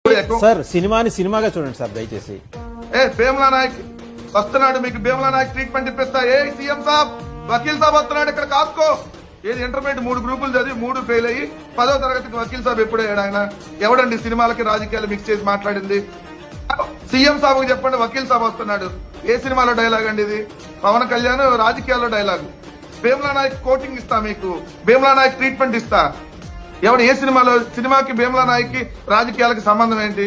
Sir సినిమాని సినిమాగా చూడండి సార్ దయచేసి. భీమలా నాయక్ వస్తున్నాడు, మీకు భీమలా నాయక్ ట్రీట్మెంట్ ఇప్పిస్తా. సీఎం సాబ్ వకీల్ సాబ్ వస్తున్నాడు, ఇక్కడ కాసుకో. ఏది ఇంటర్మీడియట్ 3 గ్రూపులు చదివి 3 ఫెయిల్ అయ్యి 10వ తరగతికి వకీల్ సాబ్ ఎప్పుడయ్యాడు ఆయన? ఎవడండి సినిమాలకి రాజకీయాలు మిక్స్ చేసి మాట్లాడింది? సీఎం సాబ్ కు చెప్పండి, వకీల్ సాబ్ వస్తున్నాడు. ఏ సినిమాలో డైలాగ్ అండి ఇది? పవన్ కళ్యాణ్ రాజకీయాల్లో డైలాగ్. భీమలా నాయక్ కోటింగ్ ఇస్తా, మీకు భీమలా నాయక్ ట్రీట్మెంట్ ఇస్తా. ఎవడు ఏ సినిమాలో? సినిమాకి భీమలా నాయక్ కి రాజకీయాలకి సంబంధం ఏంటి?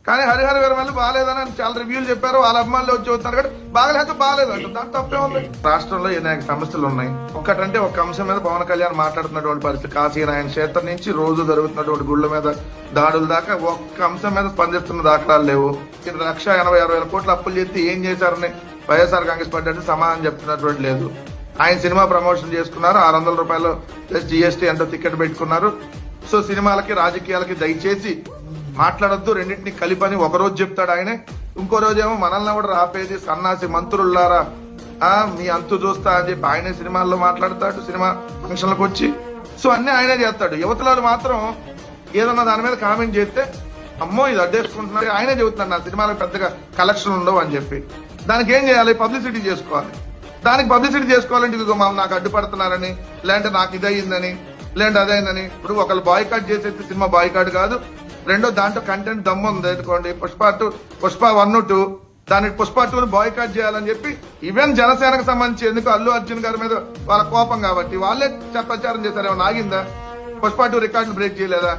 కానీ హరిహర వీరమల్లి బాగాలేదని చాలా రివ్యూలు చెప్పారు, వాళ్ళ అభిమానులు వచ్చి వస్తున్నారు కానీ బాగలేక బాగాలేదు అంట. దాని తప్పే ఉంది. రాష్ట్రంలో అనేక సమస్యలు ఉన్నాయి. ఒక్కటంటే ఒక అంశం మీద పవన్ కళ్యాణ్ మాట్లాడుతున్నటువంటి పరిస్థితి. కాశీనారాయణ క్షేత్రం నుంచి రోజు జరుగుతున్నటువంటి గుళ్ల మీద దాడుల దాకా ఒక్క అంశం మీద స్పందిస్తున్న దాఖలాలు లేవు. 1,86,000 కోట్ల అప్పులు చేసి ఏం చేశారని వైఎస్ఆర్ కాంగ్రెస్ పార్టీ అంటే సమాధానం చెప్తున్నటువంటి లేదు. ఆయన సినిమా ప్రమోషన్ చేసుకున్నారు, 600 రూపాయలు ప్లస్ జీఎస్టీ ఎంతో టికెట్ పెట్టుకున్నారు. సో సినిమాలకి రాజకీయాలకి దయచేసి మాట్లాడొద్దు, రెండింటిని కలిపని ఒకరోజు చెప్తాడు ఆయనే, ఇంకో రోజేమో మనల్ని కూడా రాపేది సన్నాసి మంత్రులారా మీ అంతు చూస్తా అని చెప్పి ఆయనే సినిమాల్లో మాట్లాడతాడు, సినిమా ఫంక్షన్లకు వచ్చి. సో అన్ని ఆయనే చేస్తాడు. యువతలు మాత్రం ఏదన్నా దాని మీద కామెంట్ చేస్తే అమ్మో ఇది అడ్డేసుకుంటున్నారు, ఆయనే చెబుతున్నాడు నా సినిమాలకు పెద్దగా కలెక్షన్ ఉండవు అని చెప్పి. దానికి ఏం చేయాలి? పబ్లిసిటీ చేసుకోవాలి. దానికి పబ్లిసిటీ చేసుకోవాలంటే ఇదిగో నాకు అడ్డుపడుతున్నారని, లేదంటే నాకు ఇది అయిందని, లేదంటే అదైందని. ఇప్పుడు ఒకళ్ళు బాయ్కాట్ చేసేది సినిమా బాయ్కాట్ కాదు. రెండో దాంట్లో కంటెంట్ దమ్ము ఉంది అనుకోండి. పుష్ప 1, 2 దానికి పుష్ప 2 బాయ్కాట్ చేయాలని చెప్పి ఈవెన్ జనసేనకు సంబంధించి ఎందుకు అల్లు అర్జున్ గారి మీద వాళ్ళ కోపం కాబట్టి వాళ్ళే ప్రచారం చేశారు. ఏమన్నా ఆగిందా? పుష్ప 2 రికార్డులు బ్రేక్ చేయలేదా?